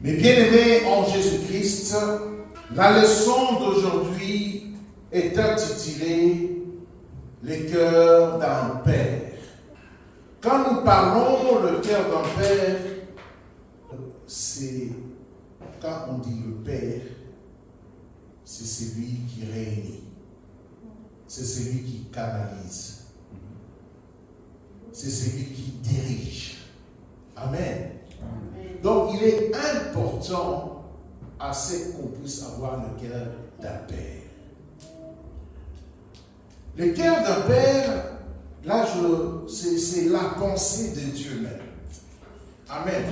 Mes bien-aimés en Jésus-Christ, la leçon d'aujourd'hui est intitulée « Le cœur d'un père ». Quand nous parlons le cœur d'un père, c'est, quand on dit le père, c'est celui qui réunit, c'est celui qui canalise, c'est celui qui dirige. Amen. Donc, il est important à ce qu'on puisse avoir le cœur d'un père. Le cœur d'un père, là, c'est la pensée de Dieu même. Amen.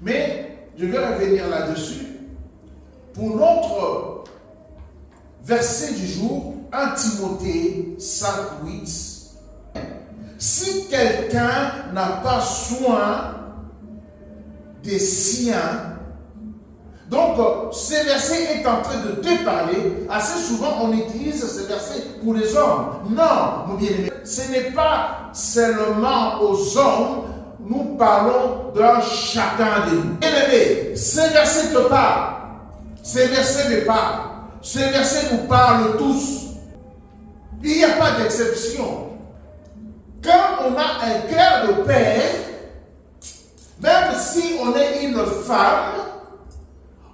Mais, je vais revenir là-dessus. Pour notre verset du jour, 1 Timothée 5:8. Si quelqu'un n'a pas soin des siens, donc ce verset est en train de te parler. Assez souvent on utilise ce verset pour les hommes. Non, mon bien-aimé, ce n'est pas seulement aux hommes, nous parlons d'un chacun de nous. Bien-aimé, ce verset te parle, ce verset me parle, ce verset nous parle tous. Il n'y a pas d'exception. Quand on a un cœur de père, même si on est une femme,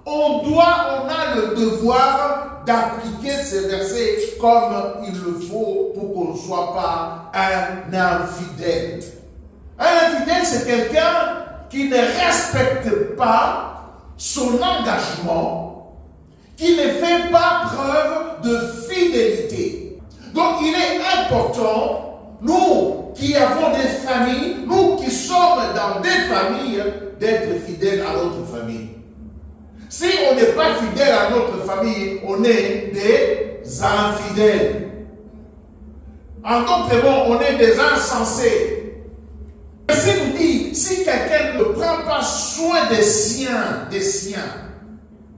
on a le devoir d'appliquer ces versets comme il le faut pour qu'on ne soit pas un infidèle. Un infidèle, c'est quelqu'un qui ne respecte pas son engagement, qui ne fait pas preuve de fidélité. Donc il est important, nous qui avons des familles, nous qui sommes dans des familles, d'être fidèles à notre famille. Si on n'est pas fidèle à notre famille, on est des infidèles. En d'autres mots, on est des insensés. Si nous dit, si quelqu'un ne prend pas soin des siens,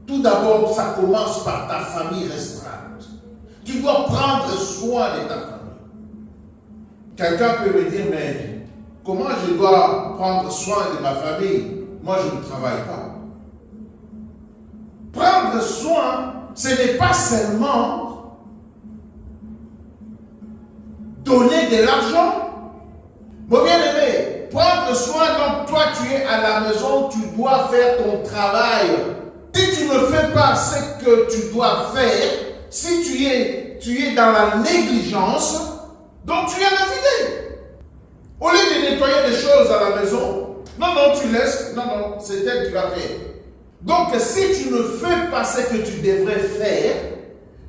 tout d'abord, ça commence par ta famille restreinte. Tu dois prendre soin de ta famille. Quelqu'un peut me dire, mais comment je dois prendre soin de ma famille? Moi, je ne travaille pas. Prendre soin, ce n'est pas seulement donner de l'argent. Mon bien-aimé, prendre soin, donc toi tu es à la maison, tu dois faire ton travail. Si tu ne fais pas ce que tu dois faire, si tu es dans la négligence, donc tu es un infidèle. Au lieu de nettoyer des choses à la maison, non, tu laisses, non, c'est elle qui va faire. Donc si tu ne fais pas ce que tu devrais faire,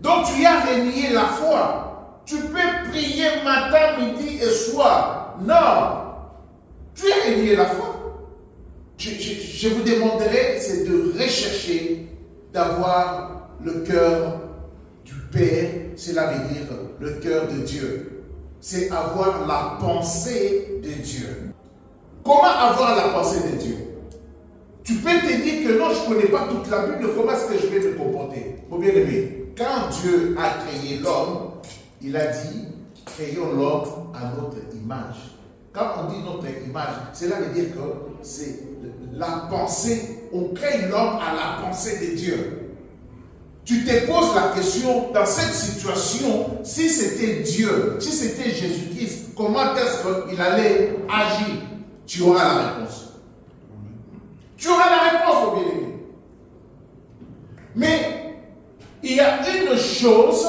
donc tu as renié la foi. Tu peux prier matin, midi et soir. Non, tu as renié la foi. Je vous demanderai, c'est de rechercher, d'avoir le cœur du Père, cela veut dire le cœur de Dieu. C'est avoir la pensée de Dieu. Comment avoir la pensée de Dieu? Tu peux te dire que non, je ne connais pas toute la Bible, comment est-ce que je vais me comporter? Mon bien-aimé, quand Dieu a créé l'homme, il a dit, créons l'homme à notre image. Quand on dit notre image, cela veut dire que c'est la pensée, on crée l'homme à la pensée de Dieu. Tu te poses la question, dans cette situation, si c'était Dieu, si c'était Jésus-Christ, comment est-ce qu'il allait agir? Tu auras la réponse. Tu auras la réponse, mon bien-aimé. Mais il y a une chose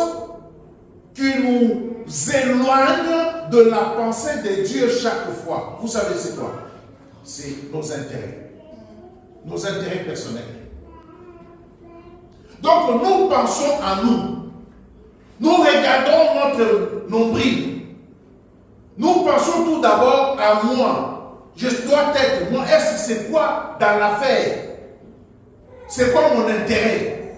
qui nous éloigne de la pensée de Dieu chaque fois. Vous savez c'est quoi? C'est nos intérêts. Nos intérêts personnels. Donc nous pensons à nous. Nous regardons notre nombril. Nous pensons tout d'abord à moi. Je dois être, moi, est-ce que c'est quoi dans l'affaire? C'est quoi mon intérêt?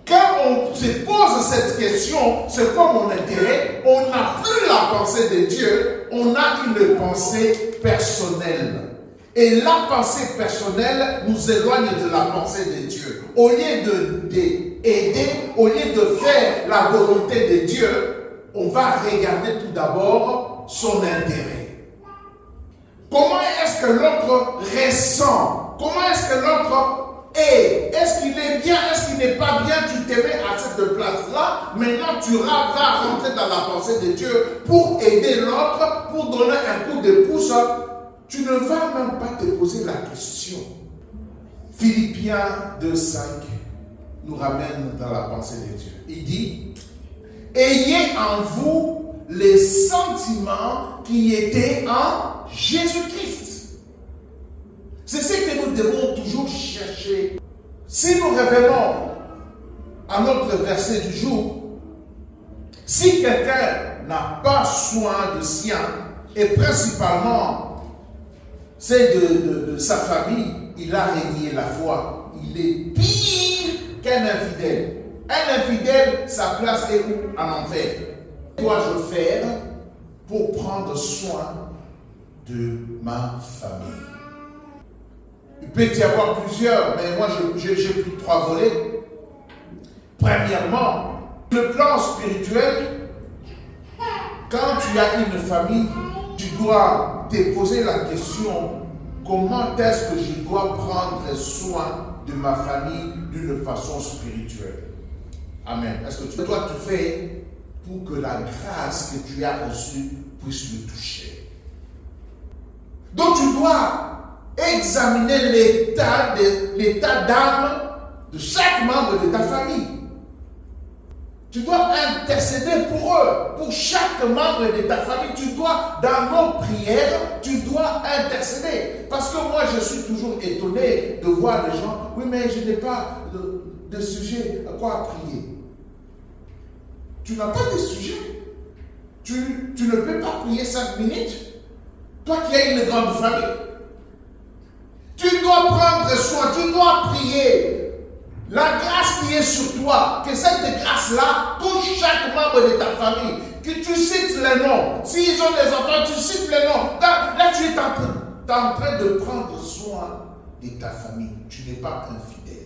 Quand on se pose cette question, c'est quoi mon intérêt? On n'a plus la pensée de Dieu, on a une pensée personnelle. Et la pensée personnelle nous éloigne de la pensée de Dieu. Au lieu d'aider, au lieu de faire la volonté de Dieu, on va regarder tout d'abord son intérêt. Comment est-ce que l'autre ressent? comment est-ce que l'autre est? Est-ce qu'il est bien? Est-ce qu'il n'est pas bien? Tu te mets à cette place-là. Maintenant, tu vas rentrer dans la pensée de Dieu pour aider l'autre, pour donner un coup de pouce. Tu ne vas même pas te poser la question. Philippiens 2,5 nous ramène dans la pensée de Dieu. Il dit, ayez en vous les sentiments qui étaient en Jésus-Christ. C'est ce que nous devons toujours chercher. Si nous revenons à notre verset du jour, si quelqu'un n'a pas soin de sien, et principalement c'est de sa famille, il a renié la foi. Il est pire qu'un infidèle. Un infidèle, sa place est où? En enfer. Que dois-je faire pour prendre soin de ma famille? Il peut y avoir plusieurs, mais moi j'ai pris 3 volets. Premièrement, le plan spirituel, quand tu as une famille, tu dois te poser la question, comment est-ce que je dois prendre soin de ma famille d'une façon spirituelle? Amen. Est-ce que toi tu fais pour que la grâce que tu as reçue puisse me toucher? Donc tu dois examiner l'état d'âme de chaque membre de ta famille. Tu dois intercéder pour eux, pour chaque membre de ta famille. Tu dois, dans nos prières, tu dois intercéder. Parce que moi, je suis toujours étonné de voir les gens, oui, mais je n'ai pas de sujet à quoi prier. Tu n'as pas de sujet. Tu ne peux pas prier 5 minutes. Toi qui as une grande famille. Tu dois prendre soin, tu dois prier. La grâce qui est sur toi, que cette grâce-là touche chaque membre de ta famille. Que tu cites les noms. S'ils ont des enfants, tu cites les noms. Là, tu es en train de prendre soin de ta famille. Tu n'es pas infidèle.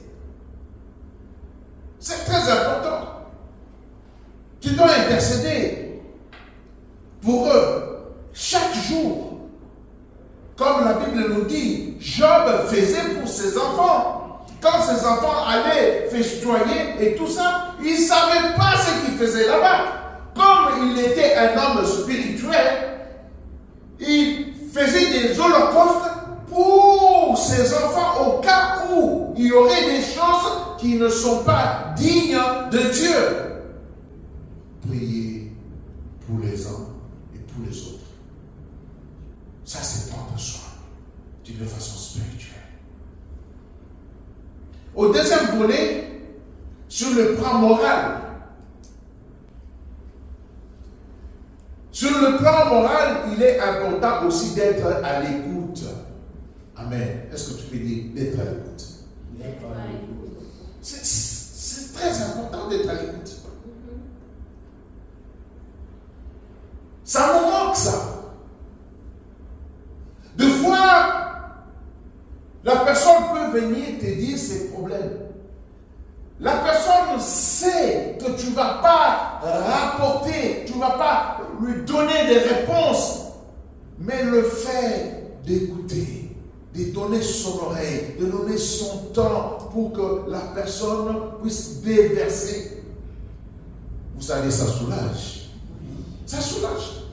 C'est très important. Tu dois intercéder pour eux chaque jour. Comme la Bible nous dit, Job faisait pour ses enfants. Quand ses enfants allaient festoyer et tout ça, ils ne savaient pas ce qu'ils faisaient là-bas. Comme il était un homme spirituel, il faisait des holocaustes pour ses enfants au cas où il y aurait des choses qui ne sont pas dignes de Dieu. Priez pour les uns et pour les autres. Ça, c'est prendre soin d'une façon spirituelle. Au deuxième volet, sur le plan moral. Sur le plan moral, il est important aussi d'être à l'écoute. Amen. Est-ce que tu peux dire d'être à l'écoute? C'est très important d'être à l'écoute. Ça me manque ça. Des fois, la personne peut venir te dire ses problèmes. La personne sait que tu ne vas pas rapporter, tu ne vas pas lui donner des réponses. Mais le fait d'écouter, de donner son oreille, de donner son temps pour que la personne puisse déverser, vous savez, ça soulage. Ça soulage.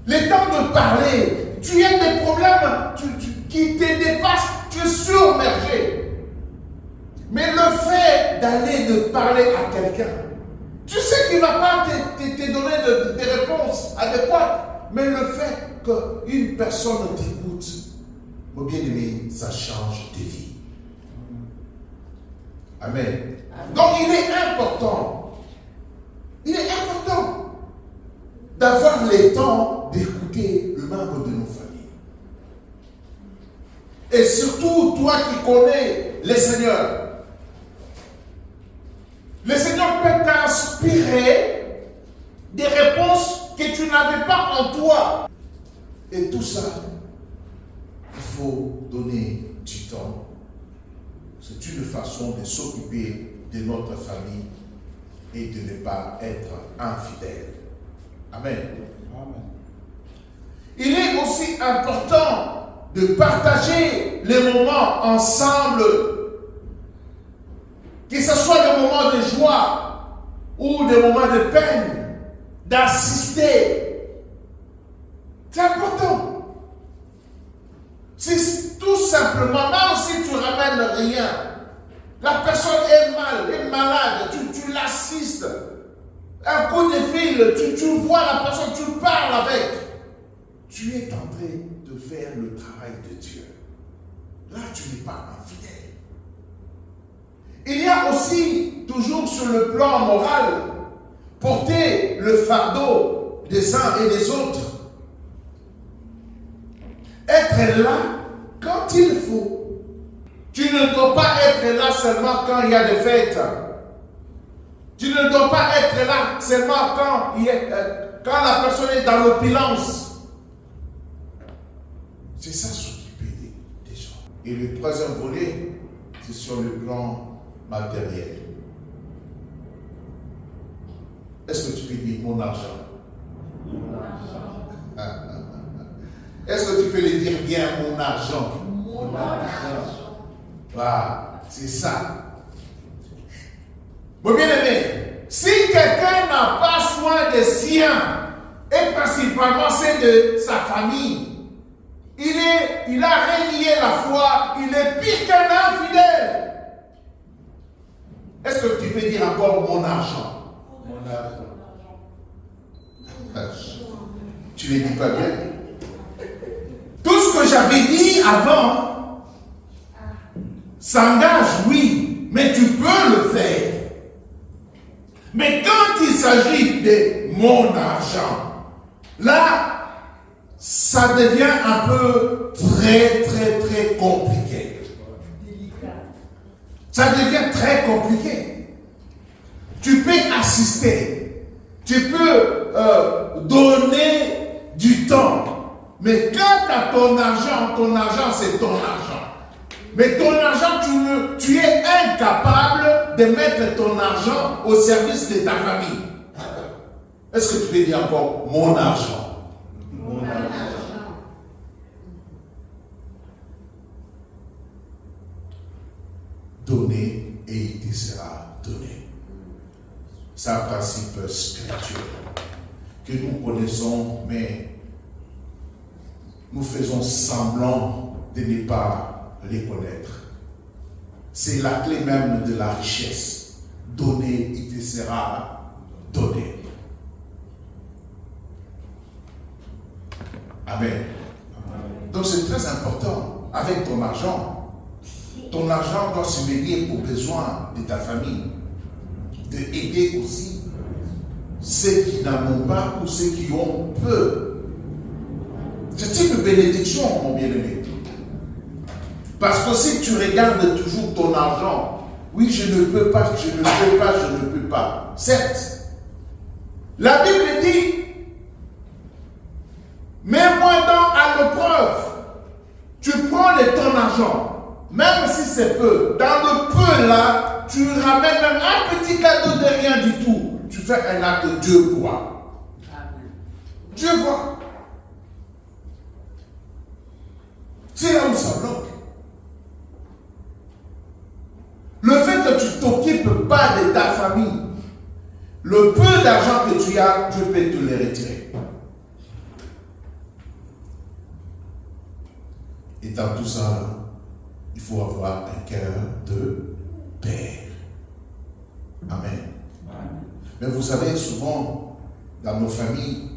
Le temps de parler, tu as des problèmes qui te dépassent, tu es submergé. Mais le fait d'aller de parler à quelqu'un, tu sais qu'il ne va pas te donner des réponses adéquates, mais le fait qu'une personne t'écoute, mon bien-aimé, ça change de vie. Amen. Donc il est important d'avoir le temps d'écouter le membre de nos familles. Et surtout, toi qui connais le Seigneur, le Seigneur peut t'inspirer des réponses que tu n'avais pas en toi. Et tout ça, il faut donner du temps. C'est une façon de s'occuper de notre famille et de ne pas être infidèle. Amen. Amen. Il est aussi important de partager les moments ensemble, que ce soit des moments de joie ou des moments de peine, d'assister. C'est important. Si tout simplement, même si tu ramènes rien, la personne est mal, est malade, tu l'assistes. Un coup de fil, tu vois la personne, tu parles avec. Tu es en train de faire le travail de Dieu. Là, tu n'es pas infidèle. Il y a aussi, toujours sur le plan moral, porter le fardeau des uns et des autres. Être là quand il faut. Tu ne dois pas être là seulement quand il y a des fêtes. Tu ne dois pas être là seulement quand la personne est dans l'opulence. C'est ça s'occuper des gens. Et le troisième volet, c'est sur le plan matériel. Est-ce que tu peux dire mon argent? Mon argent. Est-ce que tu peux le dire bien, mon argent? Mon argent. Voilà, c'est ça. Mon bien-aimé, si quelqu'un n'a pas soin des siens, et principalement c'est de sa famille, il a renié la foi, il est pire qu'un infidèle. Est-ce que tu peux dire encore mon argent? Mon argent. Tu ne le dis pas bien. Tout ce que j'avais dit avant s'engage, oui, mais tu peux le faire. Mais quand il s'agit de mon argent, là, ça devient un peu très compliqué. Ça devient très compliqué. Tu peux assister, tu peux donner du temps. Mais quand tu as ton argent c'est ton argent. Mais ton argent, tu es incapable de mettre ton argent au service de ta famille. Est-ce que tu peux dire encore mon argent? Mon argent. Donner et il te sera donné. C'est un principe spirituel que nous connaissons, mais nous faisons semblant de ne pas les connaître. C'est la clé même de la richesse. Donner, il te sera donné. Amen. Donc c'est très important. Avec ton argent doit se venir aux besoins de ta famille. De aider aussi ceux qui n'en ont pas ou ceux qui ont peu. C'est une bénédiction, mon bien-aimé. Parce que si tu regardes toujours ton argent, oui, je ne peux pas. Certes, la Bible dit, mets-moi à l'épreuve. Tu prends de ton argent, même si c'est peu. Dans le peu là, tu ramènes même un petit cadeau de rien du tout. Tu fais un acte de Dieu voit. Dieu voit. C'est là où ça bloque. Le fait que tu ne t'occupes pas de ta famille, le peu d'argent que tu as, Dieu peut te le retirer. Et dans tout ça, il faut avoir un cœur de père. Amen. Mais vous savez, souvent, dans nos familles,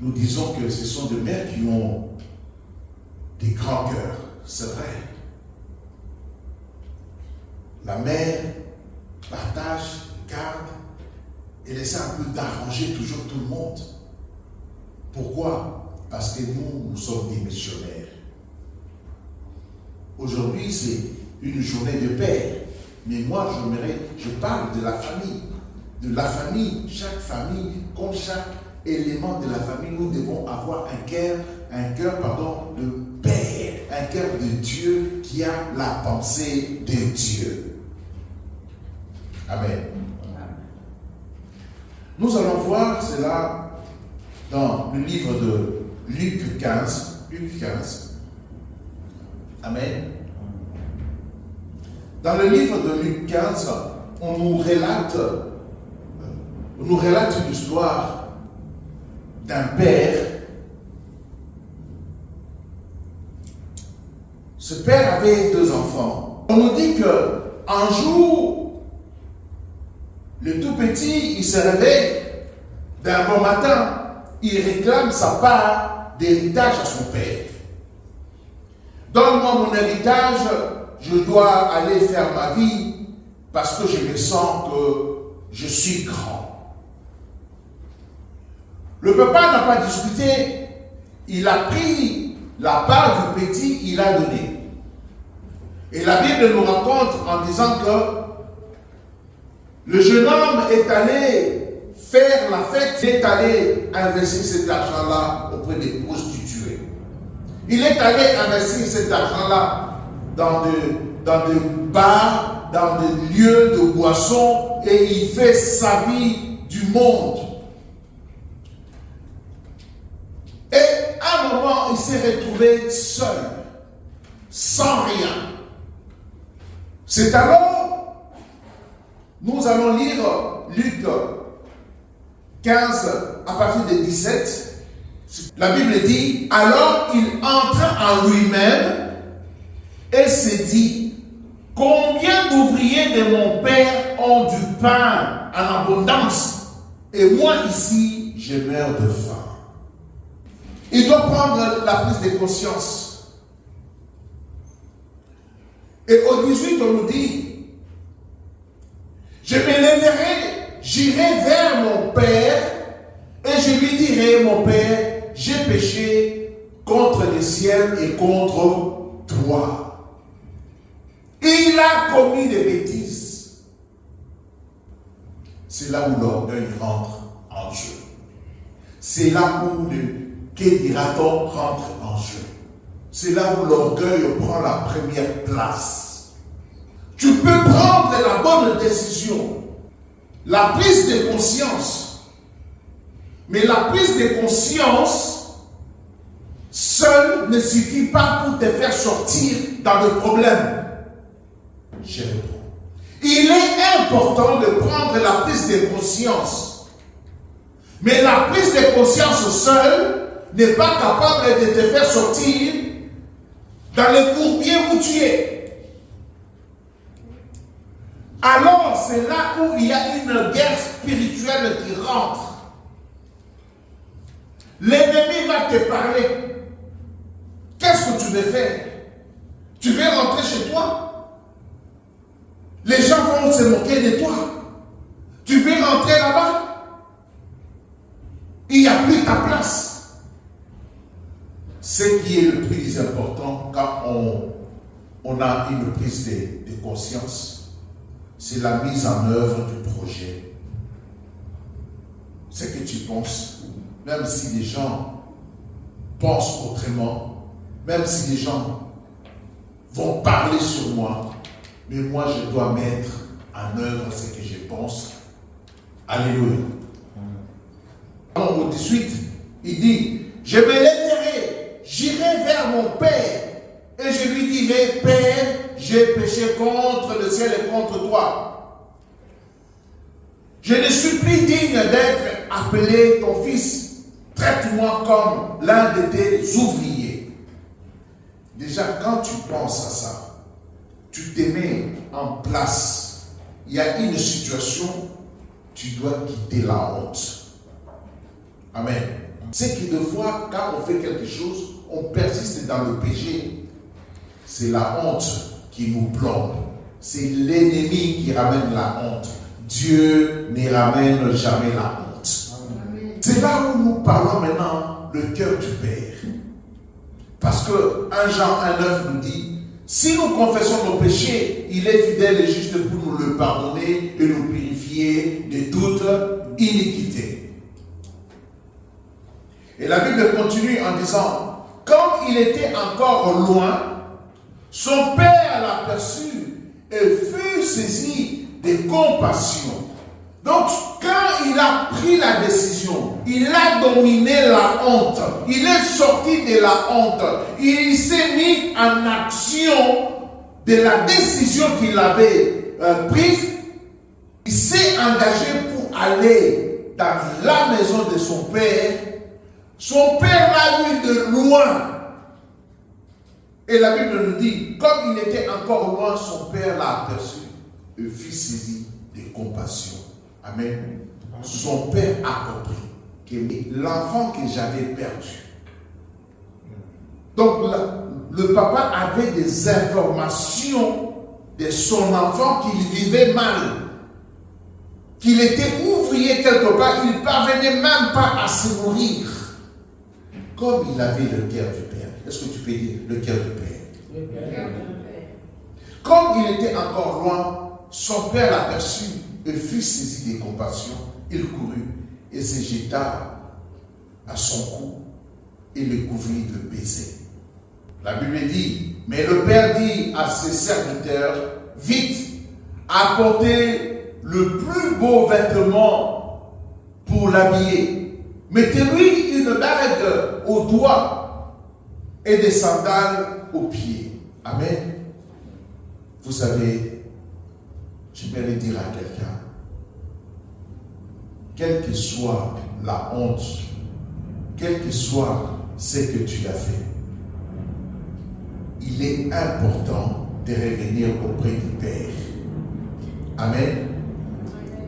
nous disons que ce sont des mères qui ont des grands cœurs. C'est vrai. La mère partage, garde et essaie un peu d'arranger toujours tout le monde. Pourquoi? Parce que nous sommes des missionnaires. Aujourd'hui, c'est une journée de père. Mais moi, je parle de la famille. De la famille, chaque famille, comme chaque élément de la famille, nous devons avoir un cœur de père, un cœur de Dieu qui a la pensée de Dieu. Amen. Nous allons voir cela dans le livre de Luc 15. Luc 15. Amen. Dans le livre de Luc 15, on nous relate une histoire d'un père. Ce père avait 2 enfants. On nous dit qu'un jour, le tout petit, il se réveille d'un bon matin. Il réclame sa part d'héritage à son père. Donne-moi mon héritage, je dois aller faire ma vie parce que je me sens que je suis grand. Le papa n'a pas discuté, il a pris la part du petit, il a donné. Et la Bible nous raconte en disant que le jeune homme est allé faire la fête, il est allé investir cet argent-là auprès des prostituées. Il est allé investir cet argent-là dans des bars, dans des lieux de boissons, et il fait sa vie du monde. Et à un moment, il s'est retrouvé seul, sans rien. C'est alors, nous allons lire Luc 15 à partir de 17. La Bible dit, alors il entra en lui-même et se dit, combien d'ouvriers de mon père ont du pain en abondance et moi ici, je meurs de faim. Il doit prendre la prise de conscience. Et au 18, on nous dit, je me lèverai, j'irai vers mon père et je lui dirai, mon père, j'ai péché contre le ciel et contre toi. Il a commis des bêtises. C'est là où l'orgueil rentre en jeu. C'est là où que dira-t-on rentre en jeu. C'est là où l'orgueil prend la première place. Tu peux prendre la bonne décision, la prise de conscience. Mais la prise de conscience seule ne suffit pas pour te faire sortir dans le problème. Je réponds. Il est important de prendre la prise de conscience. Mais la prise de conscience seule n'est pas capable de te faire sortir dans le bourbier où tu es. Alors, c'est là où il y a une guerre spirituelle qui rentre. L'ennemi va te parler. Qu'est-ce que tu veux faire? Tu veux rentrer chez toi? Les gens vont se moquer de toi. Tu veux rentrer là-bas? Il n'y a plus ta place. Ce qui est le plus important quand on a une prise de conscience, c'est la mise en œuvre du projet. Ce que tu penses. Même si les gens pensent autrement, même si les gens vont parler sur moi, mais moi je dois mettre en œuvre ce que je pense. Alléluia. Au 18, il dit, je me lèverai, j'irai vers mon Père, et je lui dirai, Père, j'ai péché contre le ciel et contre toi. Je ne suis plus digne d'être appelé ton fils. Traite-moi comme l'un de tes ouvriers. Déjà, quand tu penses à ça, tu te mets en place. Il y a une situation, tu dois quitter la honte. Amen. C'est que des fois, quand on fait quelque chose, on persiste dans le péché. C'est la honte qui nous plombe. C'est l'ennemi qui ramène la honte. Dieu ne ramène jamais la honte. C'est là où nous parlons maintenant le cœur du Père. Parce que 1 Jean 1,9 nous dit, si nous confessons nos péchés, il est fidèle et juste pour nous le pardonner et nous purifier de toute iniquité. Et la Bible continue en disant, comme il était encore loin, son père l'aperçut et fut saisi de compassion. Donc, quand il a pris la décision, il a dominé la honte. Il est sorti de la honte. Il s'est mis en action de la décision qu'il avait prise. Il s'est engagé pour aller dans la maison de son père. Son père l'a vu de loin. Et la Bible nous dit, comme il était encore loin, son père l'a aperçu et fut saisi de compassion. Amen. Son père a compris que l'enfant que j'avais perdu. Donc le papa avait des informations de son enfant qu'il vivait mal. Qu'il était ouvrier quelque part, il ne parvenait même pas à se nourrir. Comme il avait le cœur du Père. Est-ce que tu peux dire le cœur du Père? Le cœur du Père. Comme il était encore loin, son père l'aperçut et fut saisi de compassion. Il courut et se jeta à son cou et le couvrit de baisers. La Bible dit, mais le père dit à ses serviteurs, vite, apportez le plus beau vêtement pour l'habiller. Mettez-lui une bague au doigt et des sandales aux pieds. Amen. Vous savez, j'aimerais dire à quelqu'un, quelle que soit la honte, quel que soit ce que tu as fait, il est important de revenir auprès du Père. Amen.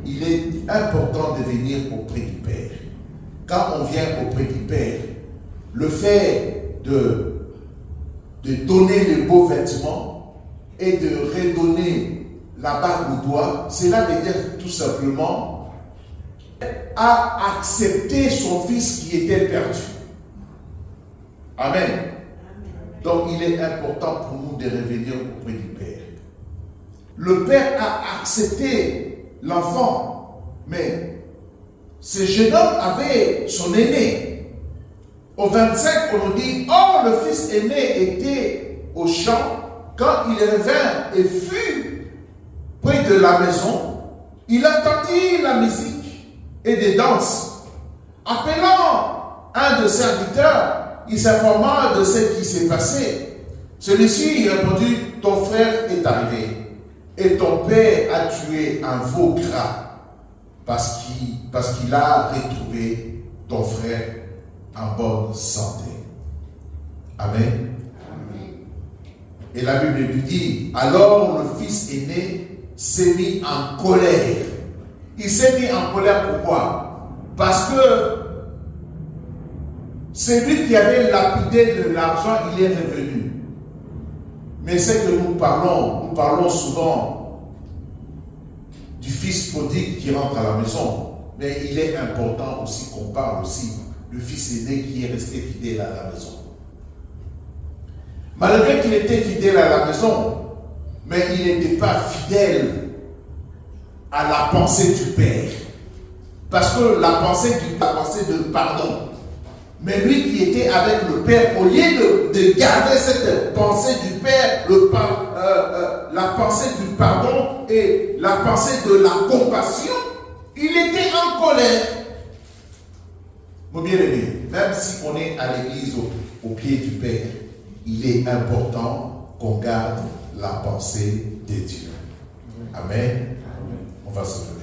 Il est important de venir auprès du Père. Quand on vient auprès du Père, le fait de donner les beaux vêtements et de redonner la bague au doigt, cela veut dire tout simplement à accepter son fils qui était perdu. Amen. Donc il est important pour nous de revenir auprès du Père. Le Père a accepté l'enfant, mais ce jeune homme avait son aîné. Au 25, on nous dit, oh, le fils aîné était au champ. Quand il revint et fut près de la maison, il entendit la musique et des danses. Appelant un de ses serviteurs, il s'informa de ce qui s'est passé. Celui-ci répondit, ton frère est arrivé et ton père a tué un veau gras parce qu'il a retrouvé ton frère en bonne santé. Amen. Et la Bible lui dit, alors le fils aîné s'est mis en colère. Il s'est mis en colère pourquoi? Parce que celui qui avait lapidé de l'argent, il est revenu. Mais c'est que nous parlons souvent du fils prodigue qui rentre à la maison. Mais il est important aussi qu'on parle aussi du fils aîné qui est resté fidèle à la maison. Malgré qu'il était fidèle à la maison, mais il n'était pas fidèle à la pensée du Père. Parce que la pensée de pardon. Mais lui qui était avec le Père, au lieu de garder cette pensée du Père, la pensée du pardon et la pensée de la compassion, il était en colère. Mon bien-aimé, même si on est à l'église au pied du Père, il est important qu'on garde la pensée de Dieu. Amen. On va se lever.